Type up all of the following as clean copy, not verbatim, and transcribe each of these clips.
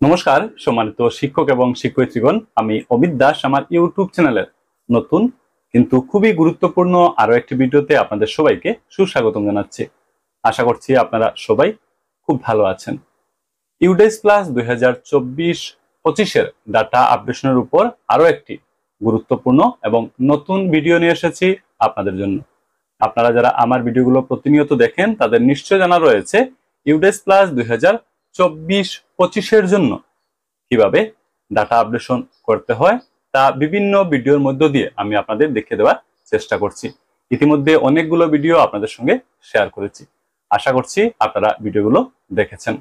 নমস্কার সম্মানিত শিক্ষক এবং শিক্ষয়িত্রীগণ, আমি অমিত দাস আমার ইউটিউব চ্যানেলের নতুন কিন্তু খুবই গুরুত্বপূর্ণ আরো একটি ভিডিওতে আপনাদের সবাইকে সুস্বাগতম জানাচ্ছি। আশা করছি আপনারা সবাই খুব ভালো আছেন। ইউডেস প্লাস 2024-25 ডাটা আপডেশনের উপর আরো একটি গুরুত্বপূর্ণ এবং নতুন ভিডিও নিয়ে এসেছি আপনাদের জন্য। আপনারা যারা আমার ভিডিওগুলো প্রতিনিয়ত দেখেন তাদের নিশ্চয় জানা রয়েছে ইউডেস প্লাস 2024-25 জন্য কিভাবে ডাটা আপডেশন করতে হয় তা বিভিন্ন ভিডিওর মধ্য দিয়ে আমি আপনাদের দেখিয়ে দেওয়ার চেষ্টা করছি। ইতিমধ্যে অনেকগুলো ভিডিও আপনাদের সঙ্গে শেয়ার করেছি, আশা করছি আপনারা ভিডিওগুলো দেখেছেন।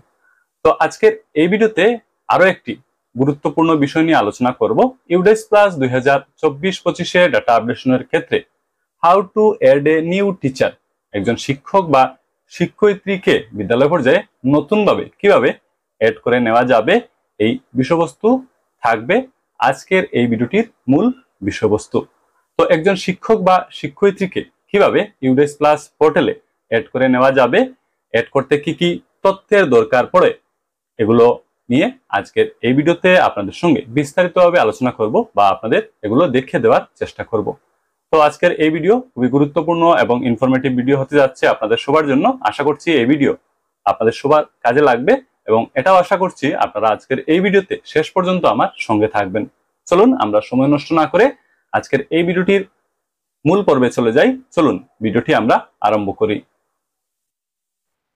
তো আজকের এই ভিডিওতে আরো একটি গুরুত্বপূর্ণ বিষয় নিয়ে আলোচনা করব। ইউডেস প্লাস 2024-25 ডাটা আপডেশনের ক্ষেত্রে how to add a new teacher, একজন শিক্ষক বা শিক্ষয়িত্রীকে বিদ্যালয় পর্যায়ে নতুনভাবে কিভাবে অ্যাড করে নেওয়া যাবে, এই বিষয়বস্তু থাকবে আজকের এই ভিডিওটির মূল বিষয়বস্তু। তো একজন শিক্ষক বা শিক্ষয়িত্রীকে কিভাবে ইউডেস প্লাস পোর্টালে অ্যাড করে নেওয়া যাবে, অ্যাড করতে কি কি তথ্যের দরকার পড়ে, এগুলো নিয়ে আজকের এই ভিডিওতে আপনাদের সঙ্গে বিস্তারিতভাবে আলোচনা করব বা আপনাদের এগুলো দেখিয়ে দেওয়ার চেষ্টা করব। তো আজকের এই ভিডিও খুবই গুরুত্বপূর্ণ এবং ইনফরমেটিভ ভিডিও হতে যাচ্ছে আপনাদের সবার জন্য। আশা করছি এই ভিডিও আপনাদের সবার কাজে লাগবে এবং এটাও আশা করছি আপনারা আজকের এই ভিডিওতে শেষ পর্যন্ত আমার সঙ্গে থাকবেন। চলুন আমরা সময় নষ্ট না করে আজকের এই ভিডিওটির মূল পর্বে চলে যাই। চলুন ভিডিওটি আমরা আরম্ভ করি।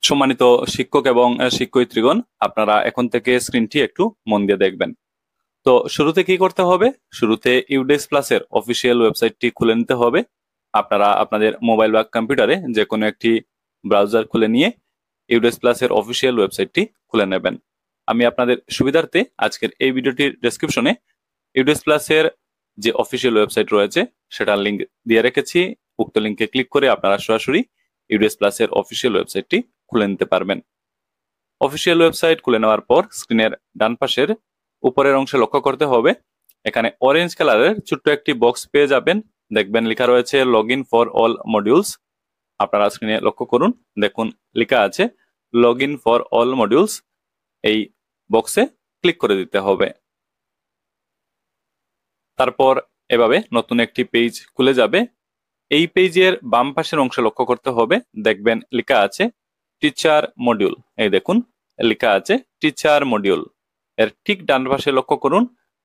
সম্মানিত শিক্ষক এবং শিক্ষয়িত্রীগণ, আপনারা এখন থেকে স্ক্রিনটি একটু মন দিয়ে দেখবেন। তো শুরুতে কি করতে হবে? শুরুতে ইউডেস প্লাসের অফিসিয়াল ওয়েবসাইটটি খুলে নিতে হবে। আপনারা আপনাদের মোবাইল বা কম্পিউটারে যে কোনো একটি ব্রাউজার খুলে নিয়ে ইউডেস প্লাসের অফিসিয়াল ওয়েবসাইটটি খুলে নেবেন। আমি আপনাদের সুবিধার্থে আজকের এই ভিডিওটির ডেসক্রিপশনে ইউডেস প্লাসের যে অফিসিয়াল ওয়েবসাইট রয়েছে সেটার লিঙ্ক দিয়ে রেখেছি। উক্ত লিঙ্কে ক্লিক করে আপনারা সরাসরি ইউডেস প্লাসের অফিসিয়াল ওয়েবসাইটটি খুলে নিতে পারবেন। অফিসিয়াল ওয়েবসাইট খুলে নেওয়ার পর স্ক্রিনের ডান পাশের উপরের অংশে লক্ষ্য করতে হবে, এখানে অরেঞ্জ কালারের ছোট্ট একটি বক্স পেয়ে যাবেন। দেখবেন লেখা রয়েছে log in for all modules. আপনারা স্ক্রিনে লক্ষ্য করুন, দেখুন লেখা আছে log in for all modules. এই বক্সে ক্লিক করে দিতে হবে। তারপর এভাবে নতুন একটি পেজ খুলে যাবে। এই পেজের বাম পাশের অংশে লক্ষ্য করতে হবে, দেখবেন লেখা আছে টিচার মডিউল। এই দেখুন লেখা আছে টিচার মডিউল। এর ঠিক ডান পাশে লক্ষ্য করুন,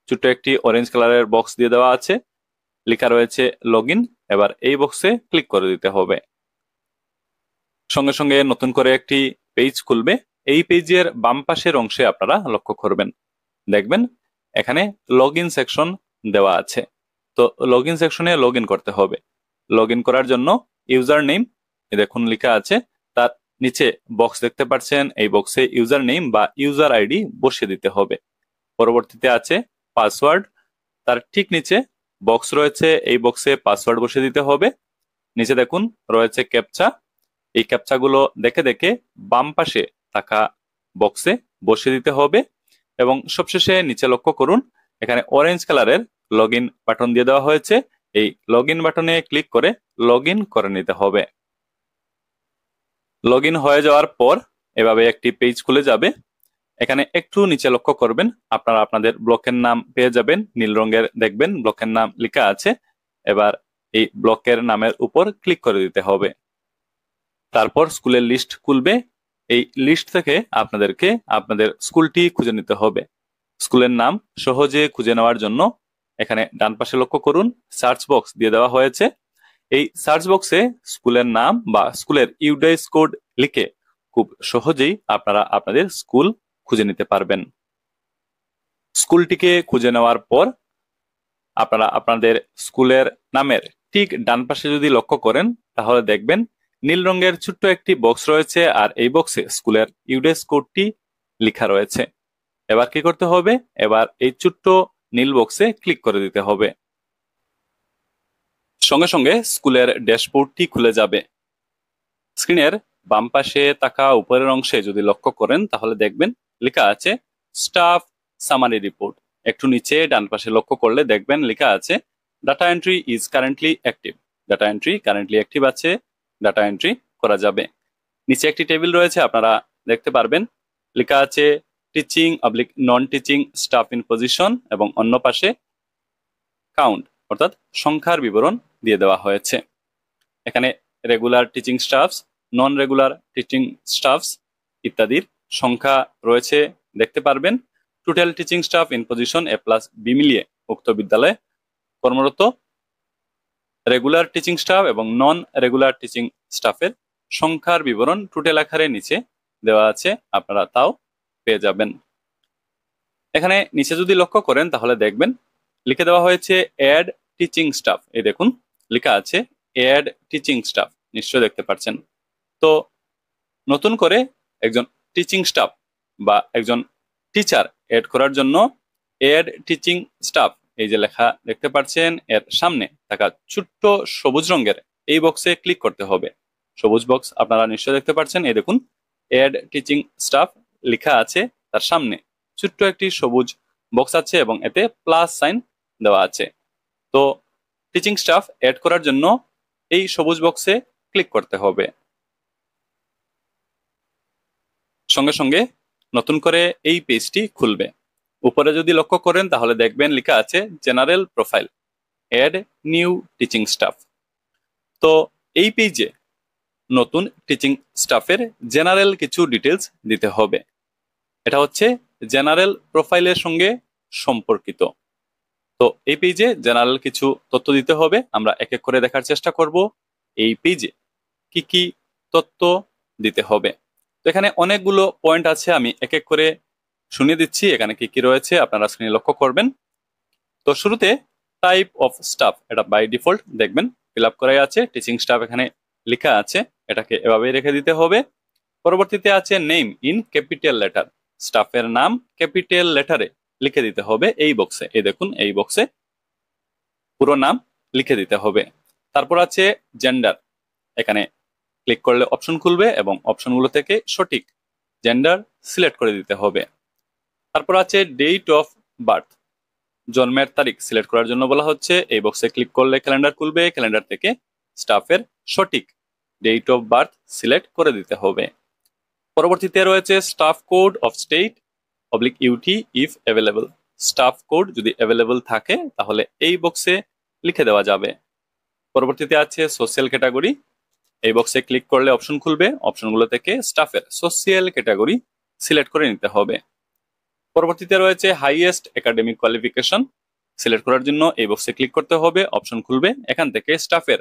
ছোট্ট একটি অরেঞ্জ কালারের বক্স দিয়ে দেওয়া আছে, লেখা রয়েছে লগ ইন। এবার এই বক্সে ক্লিক করে দিতে হবে। সঙ্গে সঙ্গে নতুন করে একটি পেজ খুলবে। এই পেজের বাম পাশের অংশে আপনারা লক্ষ্য করবেন, দেখবেন এখানে লগ ইন সেকশন দেওয়া আছে। তো লগ ইন সেকশনে লগ ইন করতে হবে। লগ ইন করার জন্য ইউজার নেম দেখুন লেখা আছে, তার নিচে বক্স দেখতে পাচ্ছেন, এই বক্সে ইউজার নেম বা ইউজার আইডি বসিয়ে দিতে হবে। পরবর্তীতে আছে পাসওয়ার্ড, তার ঠিক নিচে বক্স রয়েছে, এই বক্সে পাসওয়ার্ড বসিয়ে দিতে হবে। নিচে দেখুন রয়েছে ক্যাপচা, এই ক্যাপচাগুলো দেখে দেখে বাম পাশে থাকা বক্সে বসিয়ে দিতে হবে। এবং সবশেষে নিচে লক্ষ্য করুন, এখানে অরেঞ্জ কালারের লগ ইন বাটন দিয়ে দেওয়া হয়েছে, এই লগ ইন বাটনে ক্লিক করে লগ ইন করে নিতে হবে। লগ ইন হয়ে যাওয়ার পর এভাবে একটি পেজ খুলে যাবে। এখানে একটু নিচে লক্ষ্য করবেন, আপনারা আপনাদের ব্লকের নাম পেয়ে যাবেন, নীল রঙের দেখবেন ব্লকের নাম লেখা আছে। এবার এই ব্লকের নামের উপর ক্লিক করে দিতে হবে। তারপর স্কুলের লিস্ট খুলবে। এই লিস্ট থেকে আপনাদেরকে আপনাদের স্কুলটি খুঁজে নিতে হবে। স্কুলের নাম সহজে খুঁজে নেওয়ার জন্য এখানে ডান পাশে লক্ষ্য করুন, সার্চ বক্স দিয়ে দেওয়া হয়েছে। এই সার্চ বক্সে স্কুলের নাম বা স্কুলের ইউডেস কোড লিখে খুব সহজেই আপনারা আপনাদের স্কুল খুঁজে নিতে পারবেন। স্কুলটিকে খুঁজে নেওয়ার পর আপনারা আপনাদের স্কুলের নামের ঠিক ডান পাশে যদি লক্ষ্য করেন তাহলে দেখবেন নীল রঙের ছোট্ট একটি বক্স রয়েছে, আর এই বক্সে স্কুলের ইউডেস কোডটি লেখা রয়েছে। এবার কি করতে হবে? এবার এই ছোট্ট নীল বক্সে ক্লিক করে দিতে হবে। সঙ্গে সঙ্গে স্কুলের ড্যাশবোর্ডটি খুলে যাবে। স্ক্রিনের বাম পাশে থাকা উপরের অংশে যদি লক্ষ্য করেন তাহলে দেখবেন লেখা আছে স্টাফ সামারি রিপোর্ট। একটু নিচে ডান পাশে লক্ষ্য করলে দেখবেন লেখা আছে data entry is currently active. Data entry currently active আছে, ডাটা এন্ট্রি করা যাবে। নিচে একটি টেবিল রয়েছে, আপনারা দেখতে পারবেন লেখা আছে teaching oblique non teaching staff in position এবং অন্য পাশে কাউন্ট অর্থাৎ সংখ্যার বিবরণ দিয়ে দেওয়া হয়েছে। এখানে regular teaching staffs, non regular teaching staffs ইত্যাদির সংখ্যা রয়েছে দেখতে পারবেন। Total teaching staff in position A plus B মিলিয়ে উক্ত বিদ্যালয়ে কর্মরত রেগুলার টিচিং স্টাফ এবং নন রেগুলার টিচিং স্টাফের সংখ্যার বিবরণ টোটাল আকারে নিচে দেওয়া আছে, আপনারা তাও পেয়ে যাবেন। এখানে নিচে যদি লক্ষ্য করেন তাহলে দেখবেন লিখে দেওয়া হয়েছে অ্যাড টিচিং স্টাফ। এই দেখুন লেখা আছে অ্যাড টিচিং স্টাফ, নিশ্চয়ই দেখতে পাচ্ছেন। তো নতুন করে একজন টিচিং স্টাফ বা একজন টিচার এড করার জন্য অ্যাড টিচিং স্টাফ এই যে লেখা দেখতে পাচ্ছেন এর সামনে থাকা ছোট্ট সবুজ রঙের এই বক্সে ক্লিক করতে হবে। সবুজ বক্স আপনারা নিশ্চয়ই দেখতে পাচ্ছেন। এই দেখুন অ্যাড টিচিং স্টাফ লেখা আছে, তার সামনে ছোট্ট একটি সবুজ বক্স আছে এবং এতে প্লাস সাইন দেওয়া আছে। তো টিচিং স্টাফ এড করার জন্য এই সবুজ বক্সে ক্লিক করতে হবে। সঙ্গে সঙ্গে নতুন করে এই পেজটি খুলবে। উপরে যদি লক্ষ্য করেন তাহলে দেখবেন লেখা আছে general profile, add new teaching staff. তো এই পেজে নতুন টিচিং স্টাফের জেনারেল কিছু ডিটেলস দিতে হবে। এটা হচ্ছে জেনারেল প্রোফাইলের সঙ্গে সম্পর্কিত। তো এই পেজে জেনারেল কিছু তথ্য দিতে হবে, আমরা এক এক করে দেখার চেষ্টা করব এই পেজে কি কি তথ্য দিতে হবে। তো এখানে অনেকগুলো পয়েন্ট আছে, আমি এক এক করে শুনিয়ে দিচ্ছি এখানে কি কি রয়েছে, আপনারা স্ক্রিনে লক্ষ্য করবেন। তো শুরুতে টাইপ অফ স্টাফ, এটা বাই ডিফল্ট দেখবেন ফিল আপ করাই আছে, টিচিং স্টাফ এখানে লেখা আছে, এটাকে এভাবেই রেখে দিতে হবে। পরবর্তীতে আছে নেম ইন ক্যাপিটাল লেটার, স্টাফের নাম ক্যাপিটাল লেটারে লিখে দিতে হবে এই বক্সে। এই দেখুন এই বক্সে পুরো নাম লিখে দিতে হবে। তারপর আছে জেন্ডার, এখানে ক্লিক করলে অপশন খুলবে এবং অপশনগুলো থেকে সঠিক জেন্ডার সিলেক্ট করে দিতে হবে। তারপর আছে ডেট অফ বার্থ, জন্মের তারিখ সিলেক্ট করার জন্য বলা হচ্ছে। এই বক্সে ক্লিক করলে ক্যালেন্ডার খুলবে, ক্যালেন্ডার থেকে স্টাফের সঠিক ডেট অফ বার্থ সিলেক্ট করে দিতে হবে। পরবর্তীতে রয়েছে staff code of state oblique UT if available, staff code যদি অ্যাভেলেবল থাকে তাহলে এই বক্সে লিখে দেওয়া যাবে। পরবর্তীতে আছে সোশ্যাল ক্যাটাগরি, এই বক্সে ক্লিক করলে অপশন খুলবে, অপশনগুলো থেকে স্টাফের সোশ্যাল ক্যাটাগরি সিলেক্ট করে নিতে হবে। পরবর্তীতে রয়েছে হাইয়েস্ট একাডেমিক কোয়ালিফিকেশন, সিলেক্ট করার জন্য এই বক্সে ক্লিক করতে হবে, অপশন খুলবে, এখান থেকে স্টাফের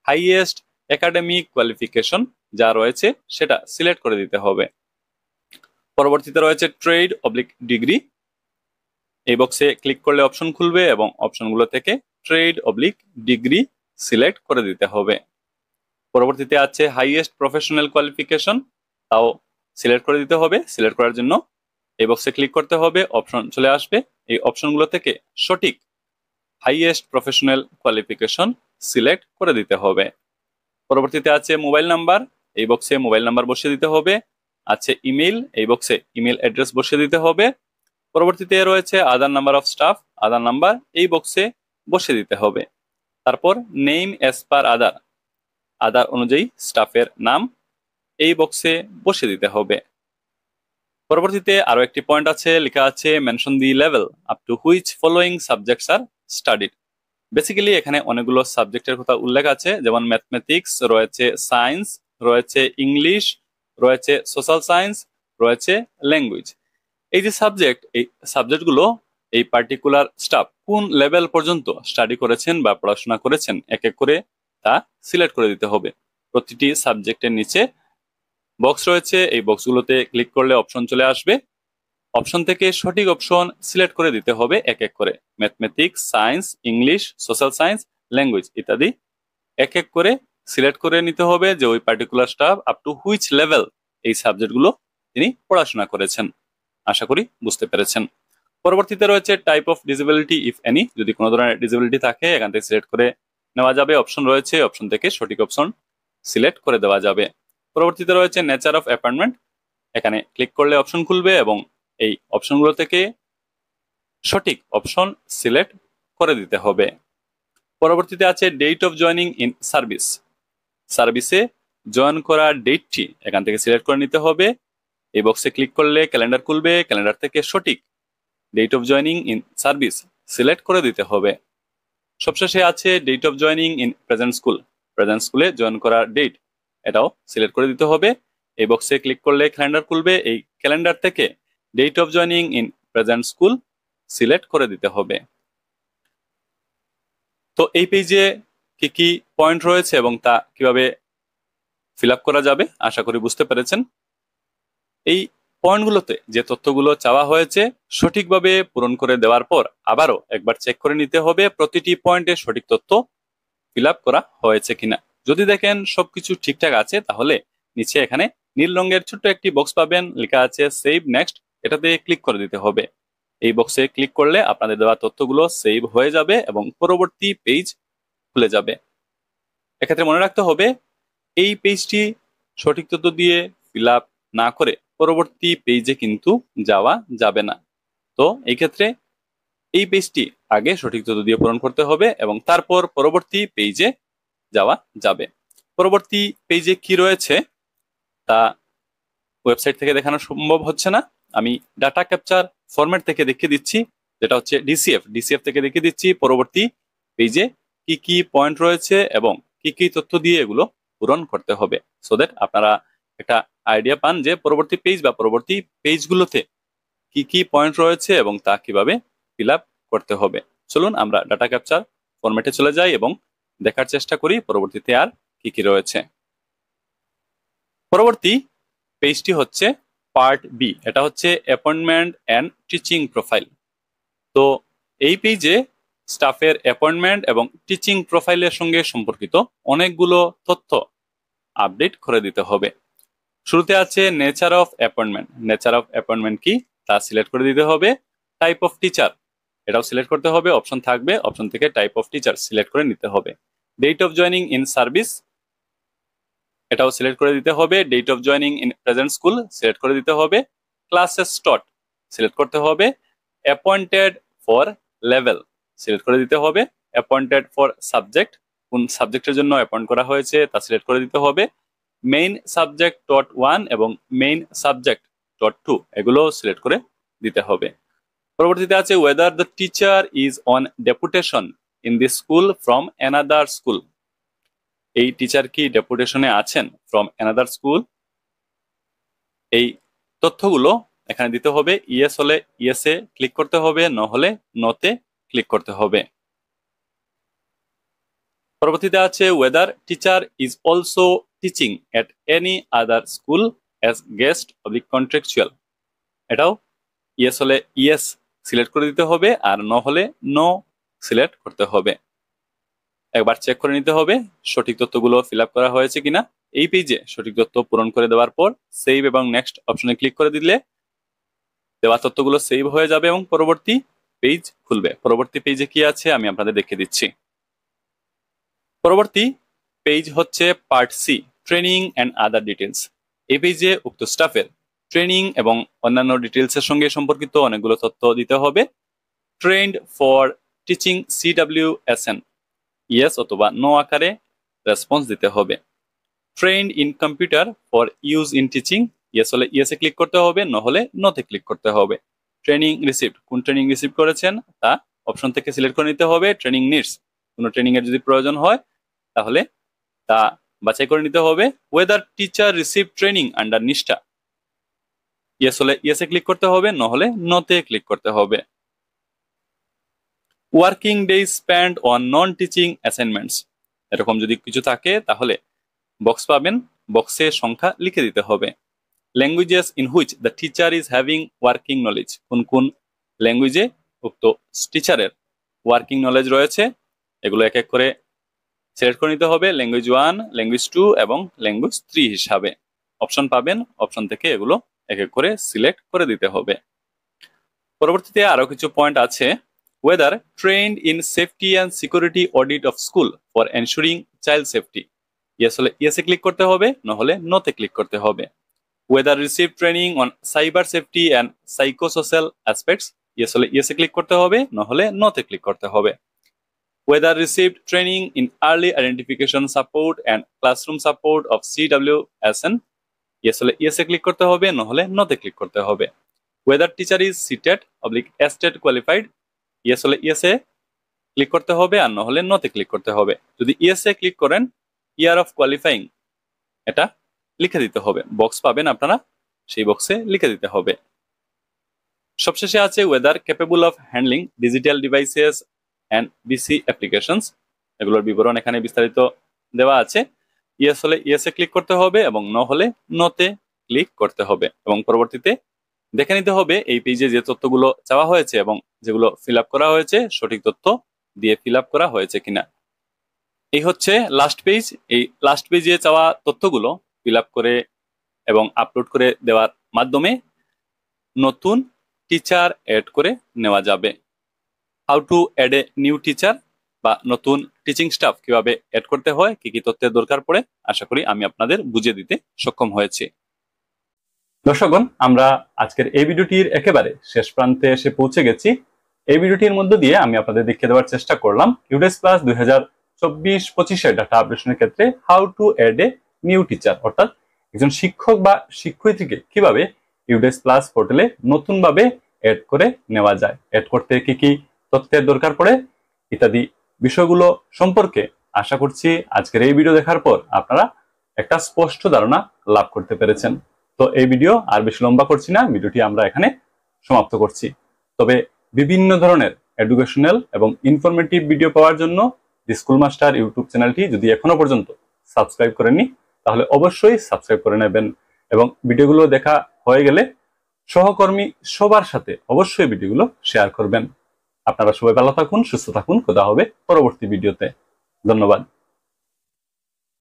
হাইয়েস্ট একাডেমিক কোয়ালিফিকেশন যা রয়েছে সেটা সিলেক্ট করে দিতে হবে। পরবর্তীতে রয়েছে ট্রেড অবলিক ডিগ্রি, এই বক্সে ক্লিক করলে অপশন খুলবে এবং অপশনগুলো থেকে ট্রেড অবলিক ডিগ্রি সিলেক্ট করে দিতে হবে। পরবর্তীতে আছে হাইয়েস্ট প্রফেশনাল কোয়ালিফিকেশন, তাও সিলেক্ট করে দিতে হবে। সিলেক্ট করার জন্য এই বক্সে ক্লিক করতে হবে, অপশন চলে আসবে, এই অপশনগুলো থেকে সঠিক হাইয়েস্ট প্রফেশনাল কোয়ালিফিকেশন সিলেক্ট করে দিতে হবে। পরবর্তীতে আছে মোবাইল নাম্বার, এই বক্সে মোবাইল নাম্বার বসিয়ে দিতে হবে। আছে ইমেল, এই বক্সে ইমেল অ্যাড্রেস বসিয়ে দিতে হবে। পরবর্তীতে রয়েছে Aadhaar number of staff, Aadhaar number এই বক্সে বসিয়ে দিতে হবে। তারপর নেম অ্যাজ পার আধার, আধার অনুযায়ী স্টাফের নাম এই বক্সে বসিয়ে দিতে হবে। পরবর্তীতে আরো একটি পয়েন্ট আছে, লেখা আছে mention the level up to which following subjects are studied. Basically এখানে অনেকগুলো সাবজেক্টের কথা উল্লেখ আছে, যেমন ম্যাথমেটিক্স রয়েছে, সায়েন্স রয়েছে, ইংলিশ রয়েছে, সোশ্যাল সায়েন্স রয়েছে, ল্যাঙ্গুয়েজ। এই যে সাবজেক্ট, এই সাবজেক্টগুলো এই পার্টিকুলার স্টাফ কোন লেভেল পর্যন্ত স্টাডি করেছেন বা পড়াশোনা করেছেন এক এক করে তা সিলেক্ট করে দিতে হবে। প্রতিটি সাবজেক্টের নিচে বক্স রয়েছে, এই বক্সগুলোতে ক্লিক করলে অপশন চলে আসবে, অপশন থেকে সঠিক অপশন সিলেক্ট করে দিতে হবে এক এক করে। Mathematics, science, English, social science, language ইত্যাদি এক এক করে সিলেক্ট করে নিতে হবে যে ওই particular staff up to which level এই সাবজেক্টগুলো তিনি পড়াশোনা করেছেন। আশা করি বুঝতে পেরেছেন। পরবর্তীতে রয়েছে type of disability if any, যদি কোনো ধরনের ডিসেবিলিটি থাকে এখান থেকে সিলেক্ট করে নেওয়া যাবে, অপশন রয়েছে, অপশন থেকে সঠিক অপশন সিলেক্ট করে দেওয়া যাবে। পরবর্তীতে রয়েছে নেচার অফ অ্যাপয়েন্টমেন্ট, এখানে ক্লিক করলে অপশন খুলবে এবং এই অপশনগুলো থেকে সঠিক অপশন সিলেক্ট করে দিতে হবে। পরবর্তীতে আছে date of joining in service, সার্ভিসে জয়েন করার ডেটটি এখান থেকে সিলেক্ট করে নিতে হবে। এই বক্সে ক্লিক করলে ক্যালেন্ডার খুলবে। ক্যালেন্ডার থেকে সঠিক date of joining in service select করে দিতে হবে। সবশেষে আছে date of joining in present school, present স্কুলে জয়েন করার ডেট, এটাও সিলেক্ট করে দিতে হবে। এই বক্সে ক্লিক করলে ক্যালেন্ডার খুলবে। এই ক্যালেন্ডার থেকে date of joining in present school select করে দিতে হবে। তো এই পেজে কি কি পয়েন্ট রয়েছে এবং তা কিভাবে ফিল আপ করা যাবে আশা করি বুঝতে পেরেছেন। এই পয়েন্টগুলোতে যে তথ্যগুলো চাওয়া হয়েছে সঠিকভাবে পূরণ করে দেওয়ার পর আবারও একবার চেক করে নিতে হবে প্রতিটি পয়েন্টে সঠিক তথ্য ফিল আপ করা হয়েছে কিনা। যদি দেখেন সবকিছু ঠিকঠাক আছে তাহলে নিচে এখানে নীল রঙের ছোট্ট একটি বক্স পাবেন, লেখা আছে সেভ নেক্সট, এটাতে ক্লিক করে দিতে হবে। এই বক্সে ক্লিক করলে আপনাদের দেওয়া তথ্যগুলো সেভ হয়ে যাবে এবং পরবর্তী পেজ খুলে যাবে। এক্ষেত্রে মনে রাখতে হবে এই পেজটি সঠিক তথ্য দিয়ে ফিল আপ না করে পরবর্তী পেজে কিন্তু যাওয়া যাবে না। তো এই ক্ষেত্রে এই পেজটি আগে সঠিক তথ্য দিয়ে পূরণ করতে হবে এবং তারপর পরবর্তী পেজে যাওয়া যাবে। পরবর্তী পেজে কি রয়েছে তা ওয়েবসাইট থেকে দেখানো সম্ভব হচ্ছে না, আমি ডাটা ক্যাপচার ফরম্যাট থেকে দেখিয়ে দিচ্ছি, যেটা হচ্ছে ডিসিএফ থেকে দেখিয়ে দিচ্ছি পরবর্তী পেজে কি কি পয়েন্ট রয়েছে এবং কি কি তথ্য দিয়ে এগুলো পূরণ করতে হবে, সো দ্যাট আপনারা একটা আইডিয়া পান যে পরবর্তী পেজ বা পরবর্তী পেজগুলোতে কি কি পয়েন্ট রয়েছে এবং তা কিভাবে ফিল আপ করতে হবে। চলুন আমরা ডাটা ক্যাপচার ফরম্যাটে চলে যাই এবং দেখার চেষ্টা করি পরবর্তীতে আর কি কি রয়েছে। পরবর্তী পেজটি হচ্ছে পার্ট বি, এটা হচ্ছে অ্যাপয়েন্টমেন্ট অ্যান্ড টিচিং প্রোফাইল। তো এই পেজে স্টাফের অ্যাপয়েন্টমেন্ট এবং টিচিং প্রোফাইলের সঙ্গে সম্পর্কিত অনেকগুলো তথ্য আপডেট করে দিতে হবে। শুরুতে আছে nature of appointment, nature of appointment কি তা সিলেক্ট করে দিতে হবে। টাইপ অফ টিচার এটাও সিলেক্ট করতে হবে, অপশন থাকবে, অপশন থেকে টাইপ অফ টিচার সিলেক্ট করে নিতে হবে। Date of joining in service এটাও সিলেক্ট করে দিতে হবে। Date of joining in present school select করে দিতে হবে। ক্লাসেস স্টট সিলেক্ট করতে হবে। অ্যাপয়েন্টেড ফর লেভেল সিলেক্ট করে দিতে হবে। অ্যাপয়েন্টেড ফর সাবজেক্ট কোন সাবজেক্টের জন্য অ্যাপয়েন্ট করা হয়েছে তা সিলেক্ট করে দিতে হবে। মেইন সাবজেক্ট ডট 1 এবং মেইন সাবজেক্ট ডট 2 এগুলো সিলেক্ট করে দিতে হবে। পরবর্তীতে আছে whether the teacher is on deputation in the school from another school, এই টিচার কি ডেপুটেশনে আছেন ফ্রম অ্যানাদার স্কুল, এই তথ্যগুলো এখানে দিতে হবে। ইয়েস হলে ইয়েসে ক্লিক করতে হবে, ন হলে নোতে ক্লিক করতে হবে। পরবর্তীতে আছে weather teacher is also teaching at any other school as guest oblique contractual, এটাও ইয়েস হলে ইয়েস সিলেক্ট করে দিতে হবে আর ন হলে নো সিলেক্ট করতে হবে। একবার চেক করে নিতে হবে সঠিক তথ্যগুলো ফিল আপ করা হয়েছে কিনা। এই পেজে সঠিক তথ্য পূরণ করে দেওয়ার পর সেভ এবং নেক্সট অপশনে ক্লিক করে দিলে দেওয়া তথ্যগুলো সেভ হয়ে যাবে এবং পরবর্তী পেজ খুলবে। পরবর্তী পেজে কি আছে আমি আপনাদের দেখিয়ে দিচ্ছি। পরবর্তী পেজ হচ্ছে part C, training and other details. এই পেজে উক্ত স্টাফের ট্রেনিং এবং অন্যান্য ডিটেলস এর সঙ্গে সম্পর্কিত অনেকগুলো তথ্য দিতে হবে। Trend for teaching CWSN yes অথবা নো আকারে রেসপন্স দিতে হবে। Trend in computer for use in teaching yes হলে ইয়েসে ক্লিক করতে হবে, ন হলে নোতে ক্লিক করতে হবে। ট্রেনিং রিসিভড কোন ট্রেনিং রিসিভ করেছেন তা অপশন থেকে সিলেক্ট করে নিতে হবে। ট্রেনিং নিডস কোনো ট্রেনিং এর যদি প্রয়োজন হয় তাহলে তা বাছাই করে নিতে হবে। Whether teacher receive training under নিষ্ঠা ইয়েস হলে ইয়েসে ক্লিক করতে হবে, ন হলে নোতে ক্লিক করতে হবে। Working days spend on non teaching assignments এরকম যদি কিছু থাকে তাহলে বক্স পাবেন, বক্সে সংখ্যা লিখে দিতে হবে। Languages in which the teacher is having working knowledge কোন কোন ল্যাঙ্গুয়েজে উক্ত টিচারের ওয়ার্কিং নলেজ রয়েছে এগুলো এক এক করে সিলেক্ট করে নিতে হবে। ল্যাঙ্গুয়েজ 1, ল্যাঙ্গুয়েজ 2 এবং ল্যাঙ্গুয়েজ 3 হিসাবে অপশন পাবেন, অপশন থেকে এগুলো এক এক করে সিলেক্ট করে দিতে হবে। পরবর্তীতে আরো কিছু পয়েন্ট আছে। Whether trained in safety and security audit of school for ensuring child safety yes হলে ইয়েসে ক্লিক করতে হবে, ন হলে নোতে ক্লিক করতে হবে। Weather receive training on cyber safety and psychosocial aspects yes হলে ইয়েসে ক্লিক করতে হবে, ন হলে নোতে ক্লিক করতে হবে। Whether received training in early identification support and classroom support of CWSN yes হলে ইয়েসে ক্লিক করতে হবে, নো হলে নোতে ক্লিক করতে হবে। ওয়েদার টিচার ইজ সিটেড অবলিক এস্টেড কোয়ালিফাইড, ইয়েস হলে ইয়েসে ক্লিক করতে হবে, আর নো হলে নোতে ক্লিক করতে হবে। যদি ইয়েসে ক্লিক করেন ইয়ার অফ কোয়ালিফাইং এটা লিখে দিতে হবে, বক্স পাবেন আপনারা, সেই বক্সে লিখে দিতে হবে। সবশেষে আছে whether capable of handling digital devices and BC applications, এগুলোর বিবরণ এখানে বিস্তারিত দেওয়া আছে। ইয়েস হলে ইয়েসে ক্লিক করতে হবে এবং নো হলে নোতে ক্লিক করতে হবে, এবং পরবর্তীতে দেখে নিতে হবে এই পেজে যে তথ্যগুলো চাওয়া হয়েছে এবং যেগুলো ফিল আপ করা হয়েছে সঠিক তথ্য দিয়ে ফিল আপ করা হয়েছে কিনা। এই হচ্ছে লাস্ট পেজ। এই লাস্ট পেজে চাওয়া তথ্যগুলো ফিল আপ করে এবং আপলোড করে দেওয়ার মাধ্যমে নতুন টিচার এড করে নেওয়া যাবে। How to add a new teacher বা নতুন টিচিং স্টাফ কিভাবে অ্যাড করতে হয়, কি কি তথ্যের দরকার পড়ে, আশা করি আমি আপনাদের বুঝিয়ে দিতে সক্ষম হয়েছি। দর্শকগণ, আমরা আজকের এই ভিডিওটির একেবারে শেষ প্রান্তে এসে পৌঁছে গেছি। এই ভিডিওটির মধ্য দিয়ে আমি আপনাদের দেখিয়ে দেওয়ার চেষ্টা করলাম ইউডেস প্লাস 2024-25 ডাটা আপডেশনের ক্ষেত্রে how to add a new teacher, অর্থাৎ একজন শিক্ষক বা শিক্ষয়িত্রীকে কিভাবে ইউডেস প্লাস পোর্টালে নতুন ভাবে অ্যাড করে নেওয়া যায়, অ্যাড করতে কি কি তথ্যের দরকার পড়ে ইত্যাদি বিষয়গুলো সম্পর্কে আশা করছি আজকের এই ভিডিও দেখার পর আপনারা একটা স্পষ্ট ধারণা লাভ করতে পেরেছেন। তো এই ভিডিও আর বেশি লম্বা করছি না, ভিডিওটি আমরা এখানে সমাপ্ত করছি। তবে বিভিন্ন ধরনের এডুকেশনাল এবং ইনফরমেটিভ ভিডিও পাওয়ার জন্য দি স্কুল মাস্টার ইউটিউব চ্যানেলটি যদি এখনো পর্যন্ত সাবস্ক্রাইব করেননি তাহলে অবশ্যই সাবস্ক্রাইব করে নেবেন, এবং ভিডিওগুলো দেখা হয়ে গেলে সহকর্মী সবার সাথে অবশ্যই ভিডিওগুলো শেয়ার করবেন। আপনারা সবাই ভালো থাকুন, সুস্থ থাকুন, কথা হবে পরবর্তী ভিডিওতে। ধন্যবাদ।